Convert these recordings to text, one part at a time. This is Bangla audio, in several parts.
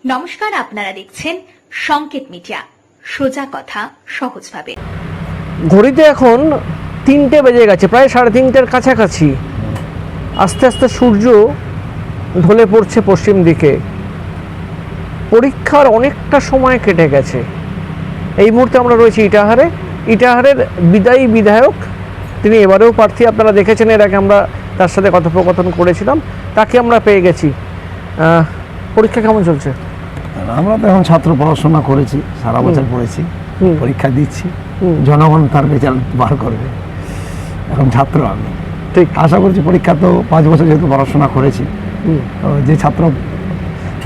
নমস্কার, আপনারা দেখছেন সংকেত মিডিয়া, সোজা কথা সহজভাবে। ঘড়িতে এখন 3টে বেজে গেছে, প্রায় 3:30টার কাছাকাছি। আস্তে আস্তে সূর্য ঢলে পড়ছে পশ্চিম দিকে। পরীক্ষার অনেকটা সময় কেটে গেছে। এই মুহূর্তে আমরা রয়েছি ইটাহারে। ইটাহারের বিদায়ী বিধায়ক, তিনি এবারেও প্রার্থী, আপনারা দেখেছেন, এর আগে আমরা তার সাথে কথোপকথন করেছিলাম, তাকে আমরা পেয়ে গেছি। পরীক্ষা কেমন চলছে? আমরা তো এখন ছাত্র পড়াশোনা করেছি, সারা বছর পড়েছি, পরীক্ষা দিচ্ছি, জনগণ তার রেজাল্ট বার করবে। এখন ছাত্র আমি, ঠিক আশা করছি পরীক্ষা তো 5 বছর যেহেতু পড়াশোনা করেছি, তো যে ছাত্র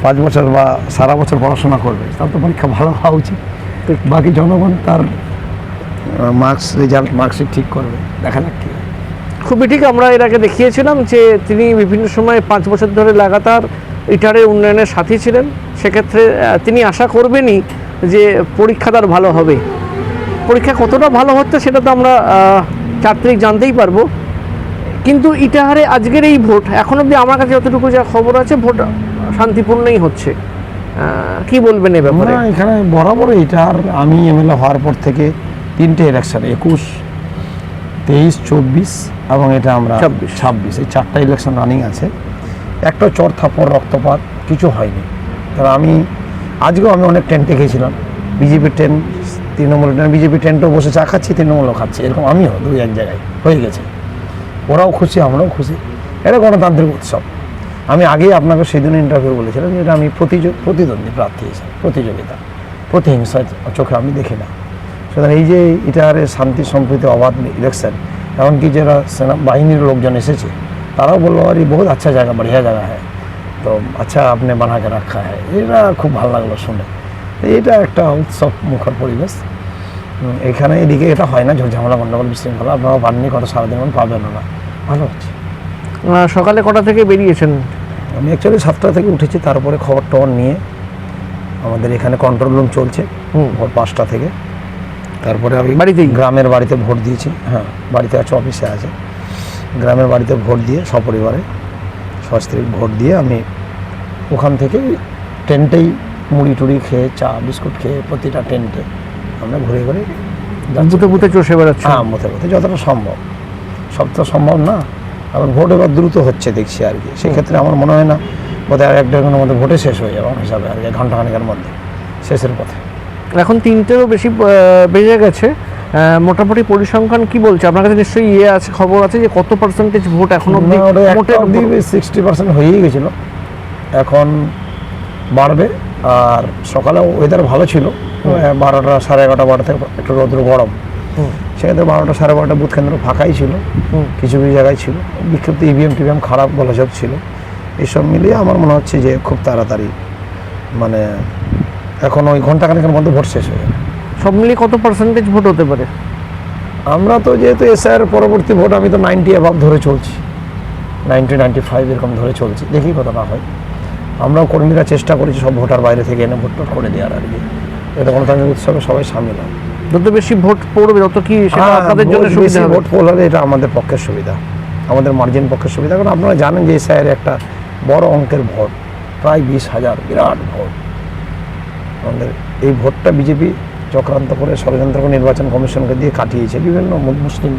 5 বছর বা সারা বছর পড়াশোনা করবে তার তো পরীক্ষা ভালো হওয়া উচিত। বাকি জনগণ তার মার্কশিট ঠিক করবে, দেখা যাক কি। খুবই ঠিক। আমরা এর আগে দেখিয়েছিলাম যে তিনি বিভিন্ন সময় 5 বছর ধরে লাগাতার ইটাহারের উন্নয়নের সাথী ছিলেন। সেক্ষেত্রে তিনি আশা করবেনই যে পরীক্ষা তার ভালো হবে। পরীক্ষা কতটা ভালো হচ্ছে সেটা তো আমরা 4 তারিখ জানতেই পারবো। কিন্তু ইটাহারে আজকের এই ভোট, এখন অবধি আমার কাছে যতটুকু যা খবর আছে, ভোট শান্তিপূর্ণই হচ্ছে। কি বলবেন এ ব্যাপারে? এখানে বরাবর ইটাহার, আমি এমএলএ হওয়ার পর থেকে 3টে ইলেকশন, 21, 23, 24 এবং এটা আমরা 26, এই 4টা ইলেকশন রানিং আছে। একটা চর থাপ্পড় রক্তপাত কিছু হয়নি। কারণ আজকেও আমি অনেক টেন্টে গেছিলাম, বিজেপির টেন্ট, তৃণমূলের টেন্ট, বিজেপি টেন্টও বসে চা খাচ্ছি, তৃণমূলও খাচ্ছি, এরকম আমিও 2-1 জায়গায় হয়ে গেছে। ওরাও খুশি, আমরাও খুশি। এটা গণতান্ত্রিক উৎসব। আমি আগেই আপনাকে সেদিন ইন্টারভিউ বলেছিলাম যে এটা আমি প্রতিদ্বন্দ্বী প্রার্থী হিসেবে, প্রতিযোগিতা, প্রতিহিংসা চোখে আমি দেখি না। সুতরাং এই যে ইটাহারে শান্তি সম্প্রীতি অবাধ ইলেকশন, এমনকি যারা সেনাবাহিনীর লোকজন এসেছে তারাও বললো আর এই বহুত আচ্ছা জায়গা, বড়িয়া জায়গা হ্যাঁ, তো আচ্ছা আপনি বানাকে রাখা হ্যাঁ। এটা খুব ভালো লাগলো শুনে। এটা একটা উৎসব মুখর পরিবেশ। এখানে এদিকে এটা হয় না, ঝামেলা গন্ডগোল বিশৃঙ্খলা আপনারা পাননি, কত সারাদিন পাবেন না, ভালো হচ্ছে। সকালে কটা থেকে বেরিয়েছেন? আমি অ্যাকচুয়ালি 7টা থেকে উঠেছি, তারপরে খবর টবর নিয়ে আমাদের এখানে কন্ট্রোল রুম চলছে ভোর 5টা থেকে। তারপরে আমি গ্রামের বাড়িতে ভোট দিয়েছি। হ্যাঁ, বাড়িতে আছে, অফিসে আছে, গ্রামের বাড়িতে ভোট দিয়ে সপরিবারে সস্ত্রীক ভোট দিয়ে আমি ওখান থেকে টেন্টেই মুড়ি টুড়ি খেয়ে, চা বিস্কুট খেয়ে প্রতিটা টেন্টে আমরা ঘুরে ঘুরে বুথে চষে বেড়াচ্ছি। হ্যাঁ, বুথে যতটা সম্ভব, সব তো সম্ভব না। আবার ভোট এবার দ্রুত হচ্ছে দেখছি আর কি। সেক্ষেত্রে আমার মনে হয় না বোধহয় আর 1-1.5 ঘন্টার মধ্যে ভোটে শেষ হয়ে যাবে আমার হিসাবে, আর 1 ঘন্টাখানেকের মধ্যে শেষের পথে। এখন 3টেরও বেশি বেজে গেছে। মোটামুটি পরিসংখ্যান কি বলছে আপনার কাছে? নিশ্চয়ই আছে, খবর আছে যে কত পার্সেন্টেজ ভোট এখন অবধি? 60% হয়েই গেছিলো, এখন বাড়বে। আর সকালে ওয়েদার ভালো ছিল, 12টা 11:30 12 থেকে একটু রৌদ্র গরম, সেক্ষেত্রে 12টা 12:30 বুথ কেন্দ্র ফাঁকাই ছিল, কিছু কিছু জায়গায় ছিল বিক্ষিপ্ত, ইভিএম খারাপ বলা ছিল। এইসব মিলিয়ে আমার মনে হচ্ছে যে খুব তাড়াতাড়ি, মানে এখন ওই ঘন্টাখানেকের মধ্যে ভোট শেষ হয়ে যাবে। সব মিলিয়ে কত পার্সেন্টেজ ভোট হতে পারে? আমরা তো যেহেতু এসআইয়ের পরবর্তী ভোট, আমি তো 90 অ্যাভাব ধরে চলছি, 90-95 এরকম ধরে চলছি, দেখি কতটা হয়। আমরাও কর্মীরা চেষ্টা করেছি সব ভোটার বাইরে থেকে এনে ভোট করে দেওয়ার আর কি। এটা গণতান্ত্রিক উৎসবে সবাই সামিল হয়। যত বেশি ভোট পড়বে তত কি সেটা আপনাদের জন্য সুবিধা হবে? ভোট পড়লে এটা আমাদের পক্ষের সুবিধা, আমাদের মার্জিন পক্ষের সুবিধা। কারণ আপনারা জানেন যে এসআইয়ের একটা বড় অঙ্কের ভোট, প্রায় 20,000, বিরাট ভোট। আমাদের এই ভোটটা বিজেপি চক্রান্ত করে, ষড়যন্ত্র করে নির্বাচন কমিশনকে দিয়ে কাটিয়েছে বিভিন্ন মুসলিম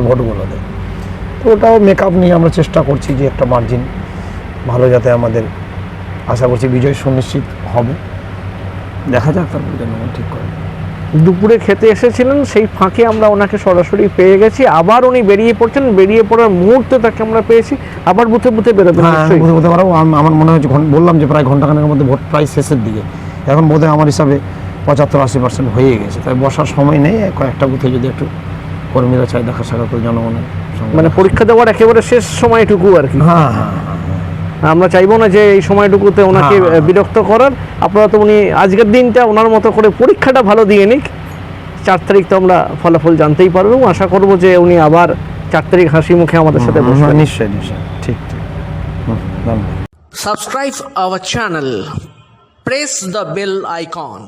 ভোটগুলোতে। তো ওটাও মেকআপ নিয়ে আমরা চেষ্টা করছি যে একটা মার্জিন ভালো, যাতে আমাদের আশা করছি বিজয় সুনিশ্চিত হবে। দেখা যাক, তারপর জনগণ ঠিক করে। দুপুরে খেতে এসেছিলেন, সেই ফাঁকে আমরা ওনাকে সরাসরি পেয়ে গেছি। আবার উনি বেরিয়ে পড়ছেন, বেরিয়ে পড়ার মুহূর্তে তাকে আমরা পেয়েছি। আবার বুথে বেরোবেন? বুথে পারবো। আমার মনে হচ্ছে, বললাম যে প্রায় ঘন্টাখানেকের মধ্যে ভোট প্রায় শেষের দিকে। এখন বোধহয় আমার হিসাবে 75-80% হয়ে গেছে। তাই বসার সময় নেই, কয়েকটা বুথে যদি একটু কর্মীরা চাই দেখা সাক্ষাৎ করে জনগণের সঙ্গে, মানে পরীক্ষা দেওয়ার একেবারে শেষ সময়টুকু আর কি। হ্যাঁ, আমরা চাইবো না যে এই সময়টুকুতে ওনাকে বিরক্ত করার। আপনারা তো উনি আজকের দিনটা ওনার মতো করে পরীক্ষাটা ভালো দিয়ে নিক, 4 তারিখ তো আমরা ফলাফল জানতেই পারবো। আশা করবো যে উনি আবার 4 তারিখ হাসি মুখে আমাদের সাথে বসবেন। নিশ্চয়ই ঠিক। Subscribe our channel, press the bell icon.